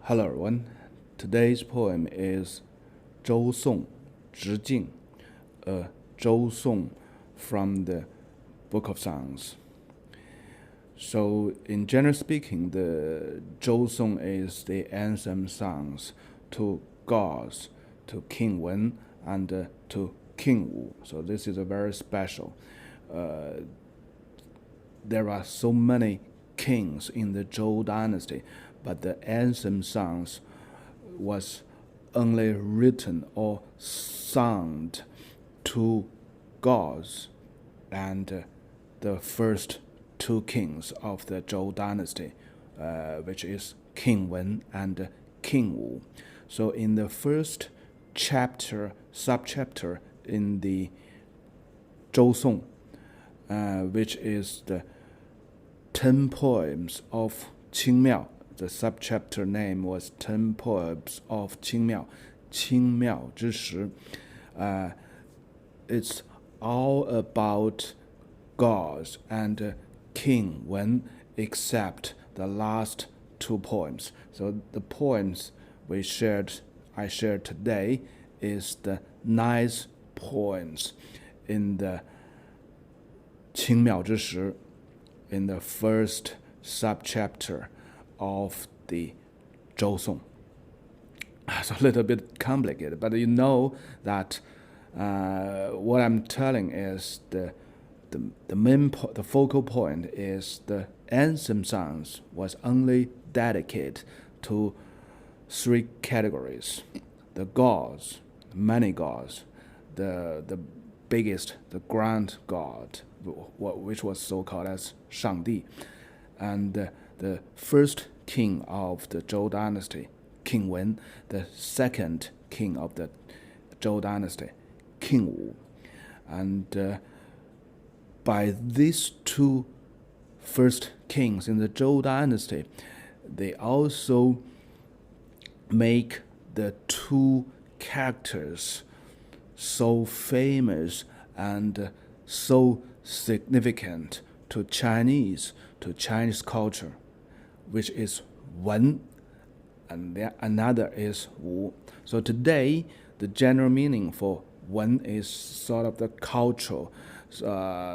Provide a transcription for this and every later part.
Hello everyone. Today's poem is Zhou Song, 执竞, a Zhou Song from the Book of Songs. So, in general speaking, the Zhou Song is the anthem songs to gods, to King Wen and to King Wu. So this is a very special. There are so many kings in the Zhou dynasty, but the anthem songs was only written or sung to gods and the first two kings of the Zhou dynasty, which is King Wen and King Wu. So in the first subchapter in the Zhou Song, which is the 10 poems of Qingmiao. The subchapter name was 10 poems of Qingmiao, 清妙之时. It's all about gods and King Wen, except the last two poems. So the poems I shared today is the 9 poems in the 清妙之时, in the first subchapter of the Zhou Song. So a little bit complicated, but you know that what I'm telling is the focal point is the anthem songs was only dedicated to 3 categories: the gods, many gods, the biggest, the grand god, which was so called as Shang and the first king of the Zhou dynasty, King Wen, the second king of the Zhou dynasty, King Wu. And by these 2 first kings in the Zhou dynasty, they also make the 2 characters so famous and so significant to Chinese culture, which is Wen and another is Wu. So today, the general meaning for Wen is sort of the cultural,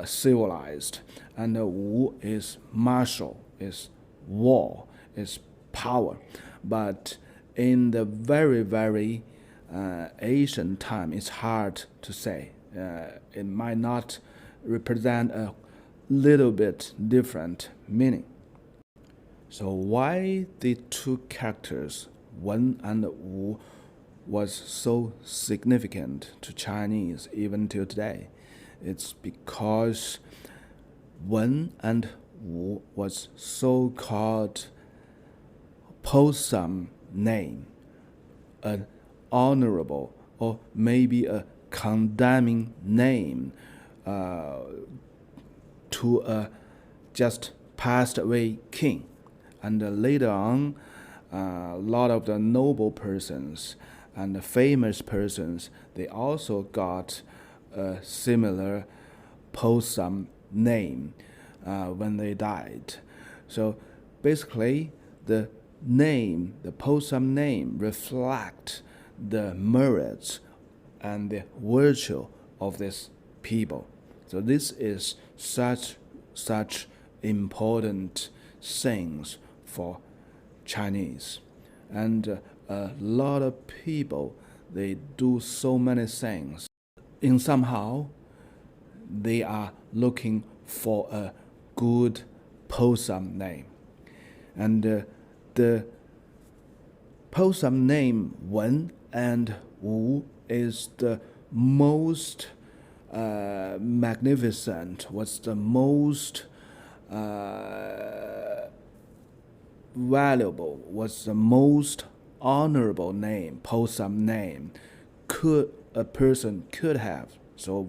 civilized, and Wu is martial, is war, is power. But in the very, very ancient time, it's hard to say. It might not represent a little bit different meaning. So why the 2 characters, Wen and Wu, was so significant to Chinese even till today? It's because Wen and Wu was so-called posthumous name, an honorable or maybe a condemning name to a just passed away king. And later on, a lot of the noble persons and the famous persons, they also got a similar posthumous name when they died. So basically, the posthumous name reflect the merits and the virtue of these people. So this is such important things for Chinese. And a lot of people, they do so many things. In somehow, they are looking for a good posthumous name. And the posthumous name Wen and Wu is the most magnificent, was the most valuable, was the most honorable name, posthumous name a person could have. So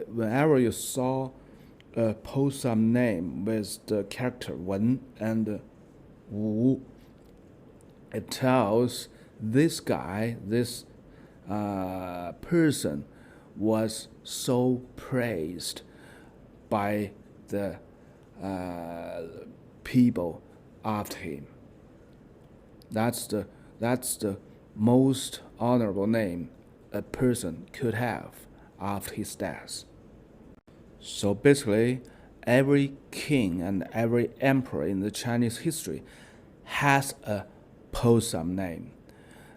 whenever you saw a posthumous name with the character Wen and Wu, it tells this guy, this person was so praised by the people after him. That's the most honorable name a person could have after his death. So basically, every king and every emperor in the Chinese history has a Posthumous name.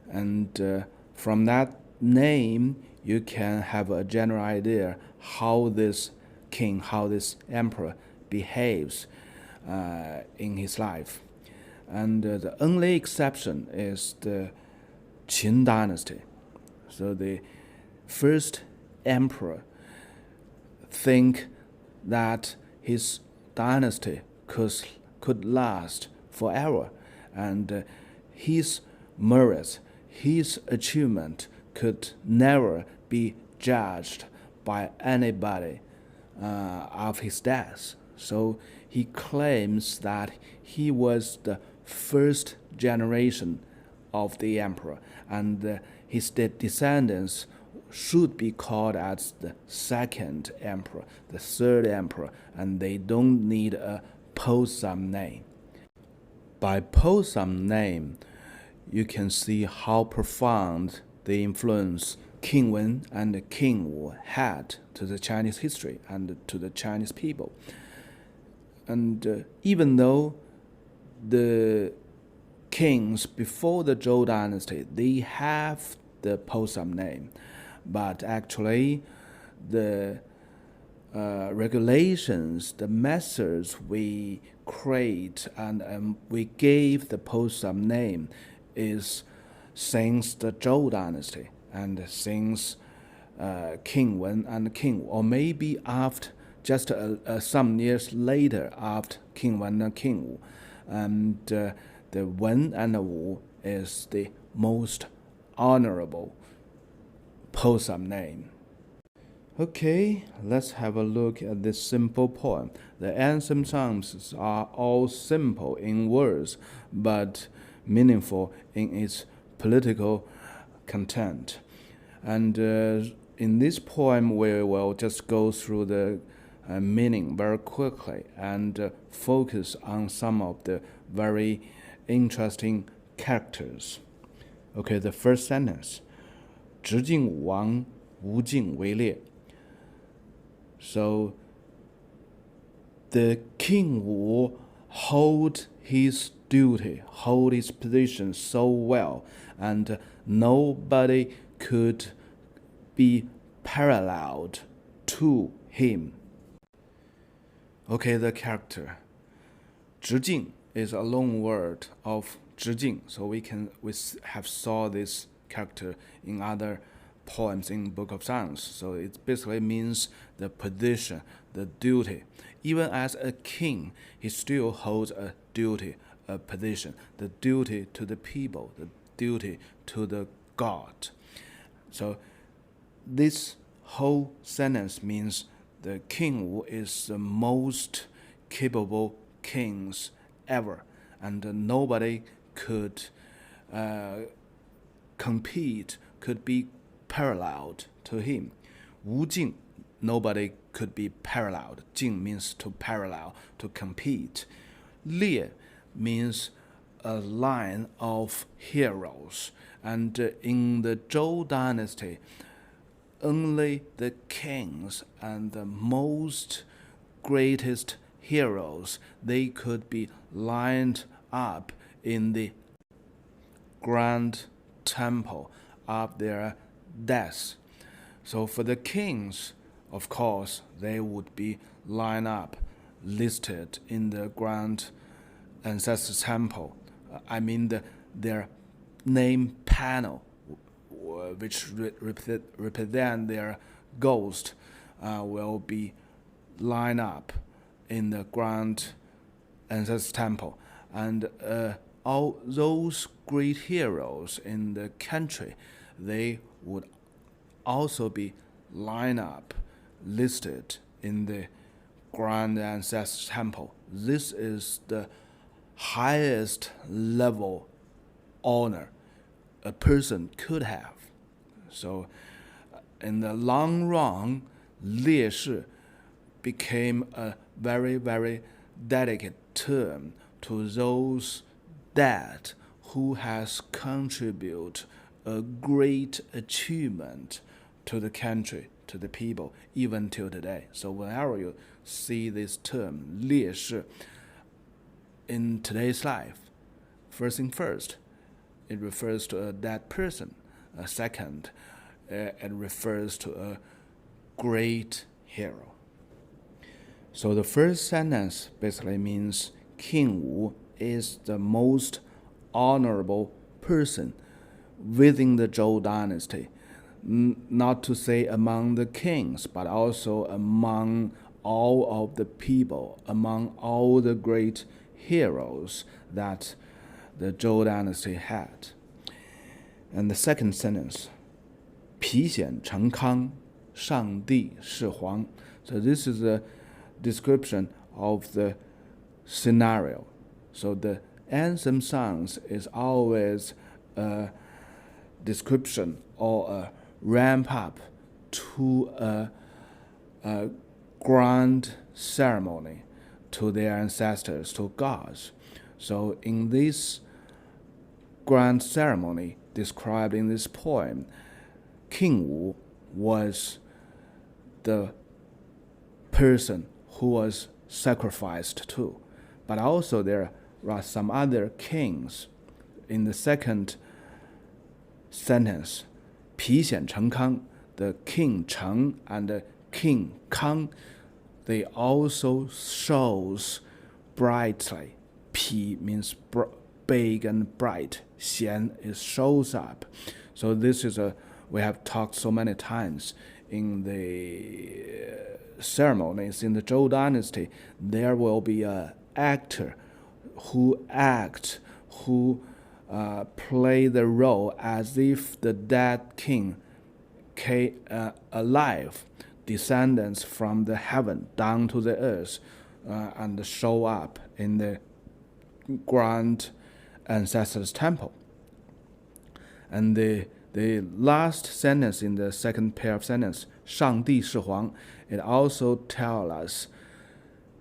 And from that name, you can have a general idea how this king, how this emperor behaves in his life. And the only exception is the Qin dynasty. So the first emperor think that his dynasty could last forever, and his merits, his achievement could never be judged by anybody after his death. So he claims that he was the first generation of the emperor, and his descendants should be called as the second emperor, the third emperor, and they don't need a Posthumous name. By Posthumous name, you can see how profound the influence King Wen and King Wu had to the Chinese history and to the Chinese people. And even though the kings before the Zhou dynasty, they have the Posthumous name, but actually the regulations, the methods we create and we gave the Posthumous name is since the Zhou dynasty and since King Wen and King Wu, or maybe after just some years later after King Wen and King Wu. And the Wen and the Wu is the most honorable Posthumous name. Okay, let's have a look at this simple poem. The anthem songs are all simple in words, but meaningful in its political content. And in this poem, we will just go through the meaning very quickly and focus on some of the very interesting characters. Okay, the first sentence, 执竞武王，无竞维烈. So the King Wu hold his duty, hold his position so well, and nobody could be paralleled to him. Okay, the character. 执竞 is a long word of 执竞, so we have saw this character in other poems in Book of Songs. So it basically means the position, the duty. Even as a king, he still holds a duty, a position, the duty to the people, the duty to the God. So this whole sentence means the King Wu is the most capable kings ever, and nobody could compete, could be paralleled to him. 无竞, nobody could be paralleled. 竞 means to parallel, to compete. 烈 means a line of heroes. And in the Zhou dynasty, only the kings and the most greatest heroes, they could be lined up in the grand temple of their death. So for the kings, of course, they would be lined up, listed in the grand ancestor temple. I mean their name panel, which represent their ghost, will be lined up in the grand ancestor temple. And all those great heroes in the country, they would also be lined up, listed in the grand ancestor temple. This is the highest level honor a person could have. So in the long run, 烈士 became a very, very delicate term to those dead who has contributed a great achievement to the country, to the people, even till today. So whenever you see this term 烈士 in today's life, first thing first, it refers to a dead person. Second, it refers to a great hero. So the first sentence basically means King Wu is the most honorable person within the Zhou dynasty. Not to say among the kings, but also among all of the people, among all the great heroes that the Zhou dynasty had. And the second sentence, 皮显成康，上帝是皇. So this is a description of the scenario. So the anthem songs is always a description or a ramp up to a grand ceremony to their ancestors, to gods. So in this grand ceremony described in this poem, King Wu was the person who was sacrificed to. But also there are some other kings. In the second sentence, 皮显成康, the King Cheng and the King Kang, they also shows brightly. 皮 means big and bright. 显 is shows up. So this is we have talked so many times in the ceremonies in the Zhou dynasty. There will be an actor who play the role as if the dead king came alive, descendants from the heaven down to the earth, and show up in the grand ancestors' temple. And the last sentence in the second pair of sentences, 上帝是皇, it also tells us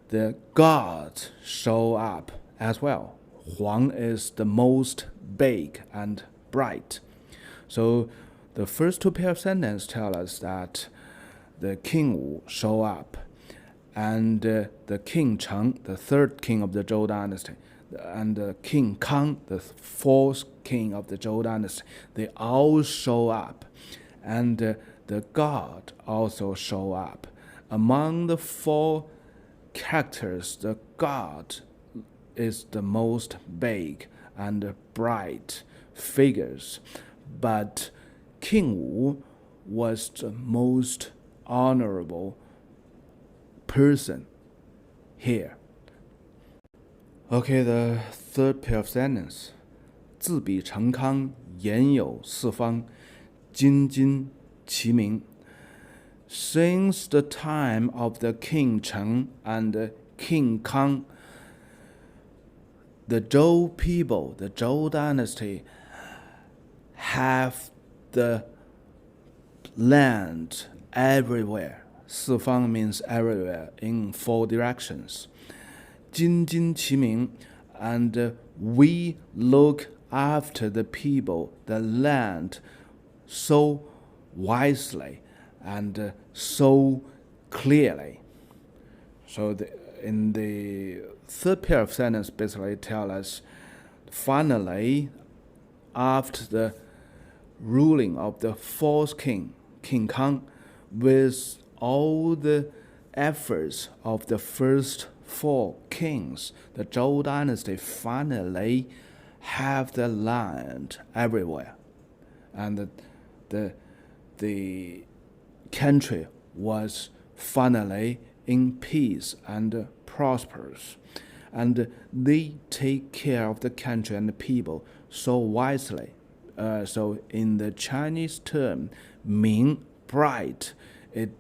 the gods show up as well. Huang is the most big and bright. So the first two pair of sentences tell us that the King Wu show up, and the King Cheng, the third king of the Zhou dynasty, and the King Kang, the fourth king of the Zhou dynasty, they all show up, and the god also show up. Among the four characters, the god is the most big and bright figures, but King Wu was the most honorable person here. Okay, the third pair of sentences. 自彼成康，奄有四方，斤斤其明. Since the time of the King Cheng and King Kang, the Zhou people, the Zhou dynasty, have the land everywhere. 四方 means everywhere, in four directions. 斤斤其明, and we look after the people, the land, so wisely and so clearly. So in the third pair of sentences basically tell us, finally, after the ruling of the fourth king, King Kang, with all the efforts of the first four kings, the Zhou dynasty finally have the land everywhere, and the country was finally in peace and prosperous, and they take care of the country and the people so wisely. So in the Chinese term, 明, bright, it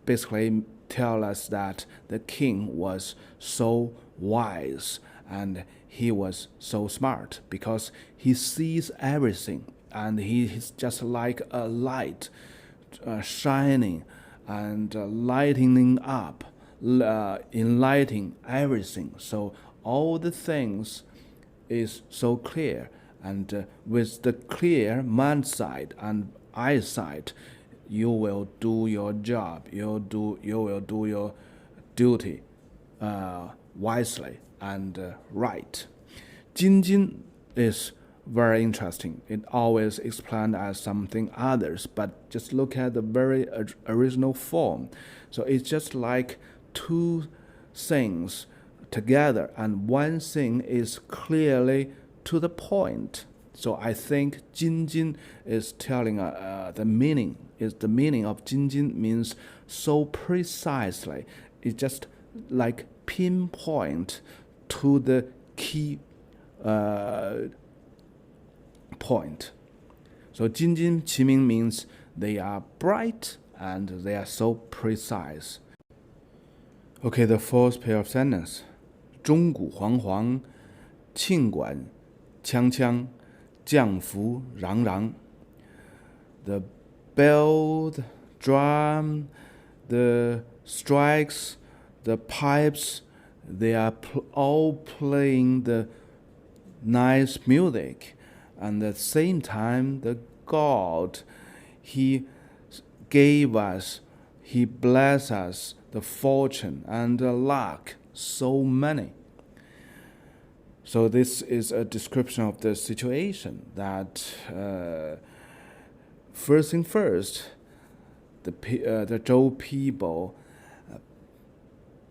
basically tells us that the king was so wise and he was so smart because he sees everything, and he is just like a light shining and lightening up, enlightening everything. So all the things is so clear, and with the clear mind sight and eyesight, you will do your job. You will do your duty wisely and right. Jinjin is very interesting. It always explained as something others, but just look at the very original form. So it's just like two things together, and one thing is clearly to the point. So I think Jinjin is telling the meaning. Is the meaning of Jinjin means so precisely. It's just like pinpoint to the key point. So 斤斤其明 means they are bright and they are so precise. Okay, the fourth pair of sentences. 钟鼓喤喤，磬莞将将，降福攘攘. The bell, the drum, the strikes, the pipes, they are all playing the nice music. And at the same time, the God, He gave us, He blessed us the fortune and the luck, so many. So this is a description of the situation that first thing first, the Zhou people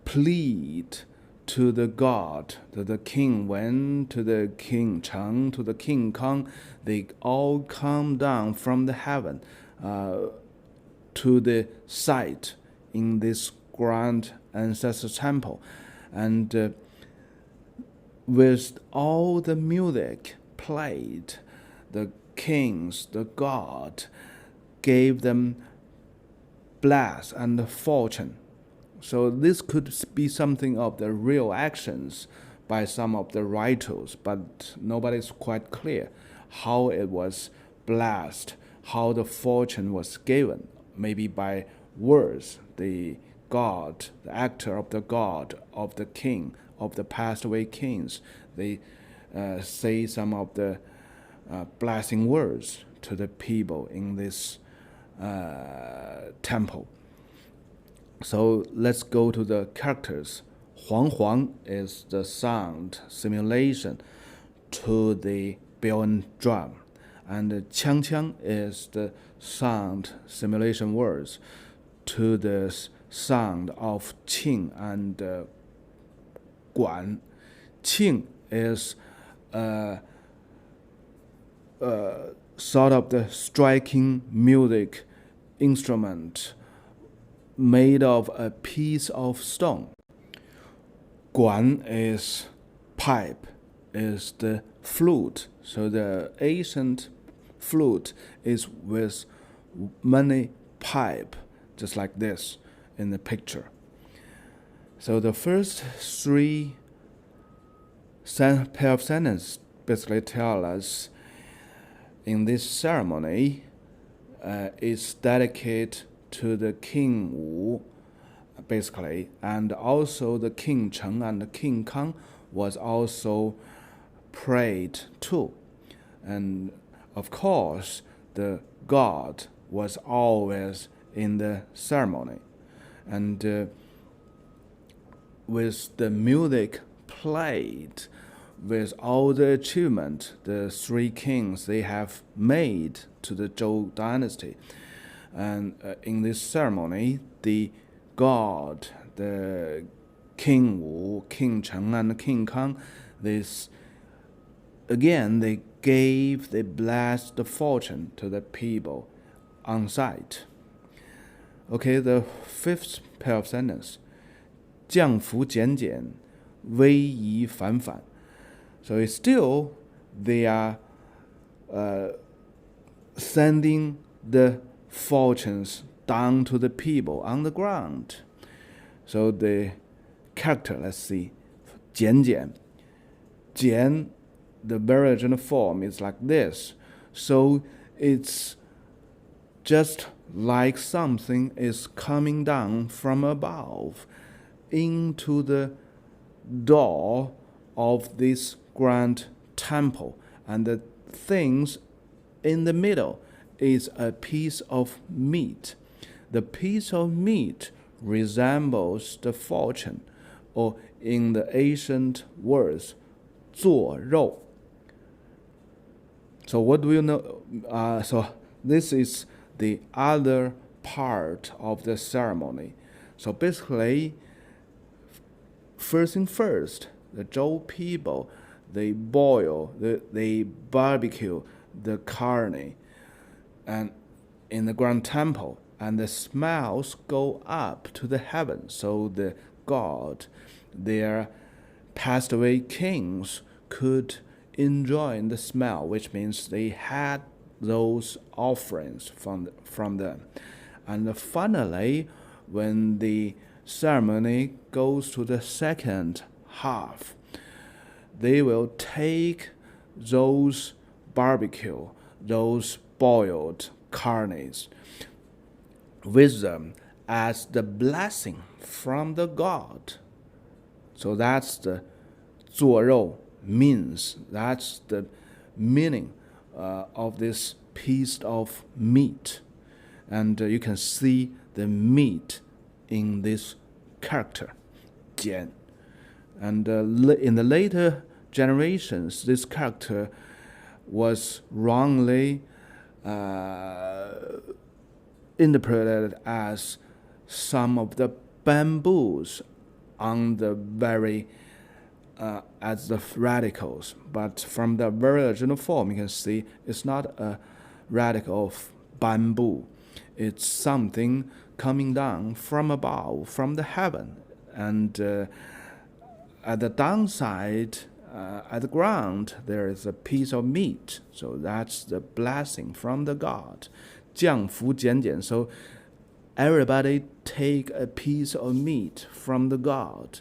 plead to the God, to the King Wen, to the King Cheng, to the King Kang. They all come down from the heaven to the site in this grand ancestor temple. And with all the music played, the kings, the God, gave them bless and fortune. So this could be something of the real actions by some of the writers, but nobody's quite clear how it was blessed, how the fortune was given. Maybe by words, the God, the actor of the God, of the king, of the passed away kings, they say some of the blessing words to the people in this temple. So let's go to the characters. Huang Huang is the sound simulation to the bell and drum, and Qiang Qiang is the sound simulation words to the sound of Qing and Guan. Qing is sort of the striking music instrument made of a piece of stone. Guan is pipe, is the flute. So the ancient flute is with many pipe, just like this in the picture. So the first three pair of sentences basically tell us in this ceremony is dedicated to the King Wu, basically, and also the King Cheng and the King Kang was also prayed to. And of course, the God was always in the ceremony. And with the music played, with all the achievement the three kings they have made to the Zhou dynasty. And in this ceremony, the God, the King Wu, King Cheng, and King Kang, they blessed the fortune to the people on site. Okay, the fifth pair of sentences. 降福简简，威仪反反. So it's still they are sending the fortunes down to the people on the ground. So the character, let's see, 简简. 简, the very original form is like this. So it's just like something is coming down from above into the door of this grand temple, and the things in the middle is a piece of meat. The piece of meat resembles the fortune, or in the ancient words, 做肉. So what do you know? So this is the other part of the ceremony. So basically, first thing first, the Zhou people, they boil, they barbecue the carne, and in the grand temple, and the smells go up to the heavens. So the god, their passed away kings, could enjoy the smell, which means they had those offerings from them. And finally, when the ceremony goes to the second half, they will take those barbecue, those boiled carnes with them as the blessing from the god. So that's the 做肉 means. That's the meaning of this piece of meat. And you can see the meat in this character, 简. And in the later generations, this character was wrongly interpreted as some of the bamboos on the very as the radicals. But from the very original form, you can see it's not a radical of bamboo. It's something coming down from above, from the heaven. And at the downside, at the ground, there is a piece of meat. So that's the blessing from the god. 降福简简. So everybody take a piece of meat from the god,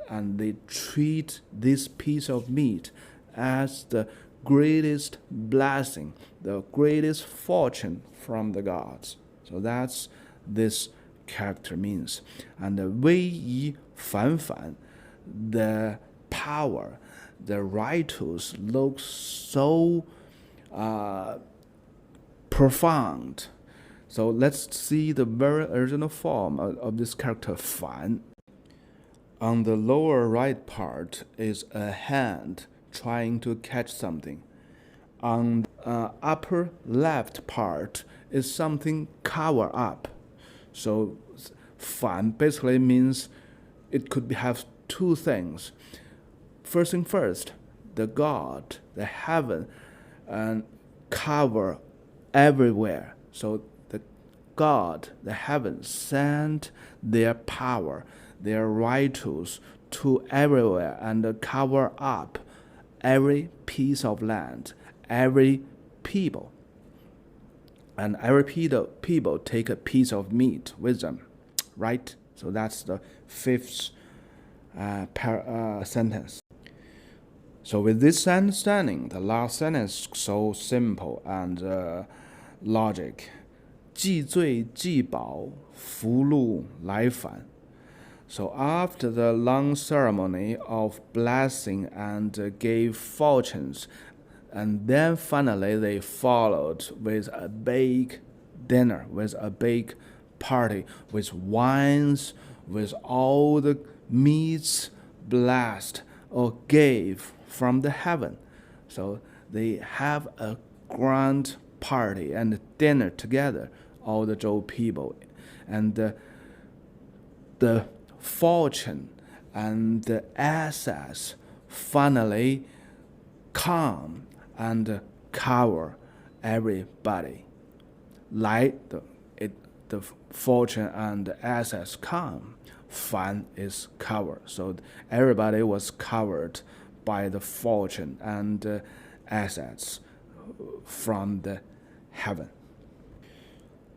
and they treat this piece of meat as the greatest blessing, the greatest fortune from the gods. So that's this character means. And the 威仪反反, the power, the ritus looks so profound. So let's see the very original form of this character 反. On the lower right part is a hand trying to catch something. On the upper left part is something cover up. So 反 basically means it could have two things. First thing first, the god, the heaven, and cover everywhere. So the god, the heaven, sent their power, their ritus to everywhere and cover up every piece of land, every people. And every people take a piece of meat with them, right? So that's the fifth sentence. So with this understanding, the last sentence is so simple and logic. 既醉既饱，福禄来反. So after the long ceremony of blessing and gave fortunes, and then finally they followed with a big dinner, with a big party, with wines, with all the meats blessed or gave from the heaven. So they have a grand party and dinner together, all the Zhou people. And the fortune and the assets finally come and cover everybody. Like the fortune and the assets come, fan is covered. So everybody was covered by the fortune and assets from the heaven.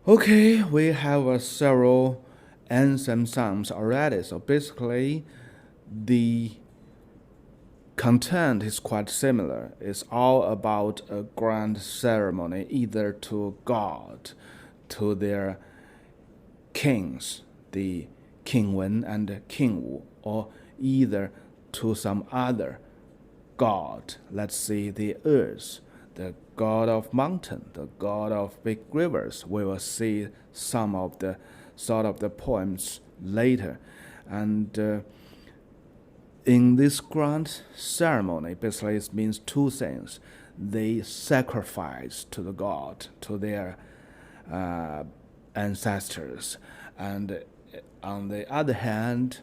Okay, we have several anthem songs already. So basically, the content is quite similar. It's all about a grand ceremony, either to God, to their kings, the King Wen and King Wu, or either to some other god. Let's say the earth, the god of mountain, the god of big rivers. We will see some of the sort of the poems later. And in this grand ceremony, basically it means two things. They sacrifice to the god, to their ancestors. And on the other hand,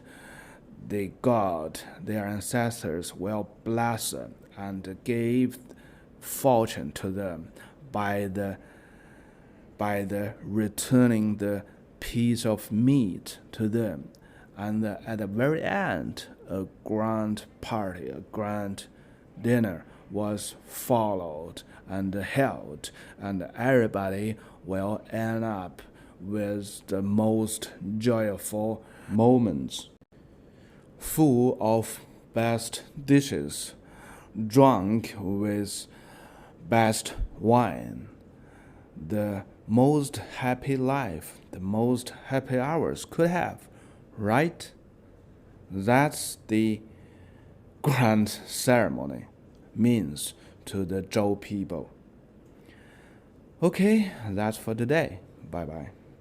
the god, their ancestors, will bless them and give fortune to them by the returning the piece of meat to them. And at the very end, a grand party, a grand dinner was followed and held, and everybody will end up with the most joyful moments, full of best dishes, drunk with best wine, the most happy life, the most happy hours could have, right? That's the grand ceremony means to the Zhou people. Okay, that's for today. Bye-bye.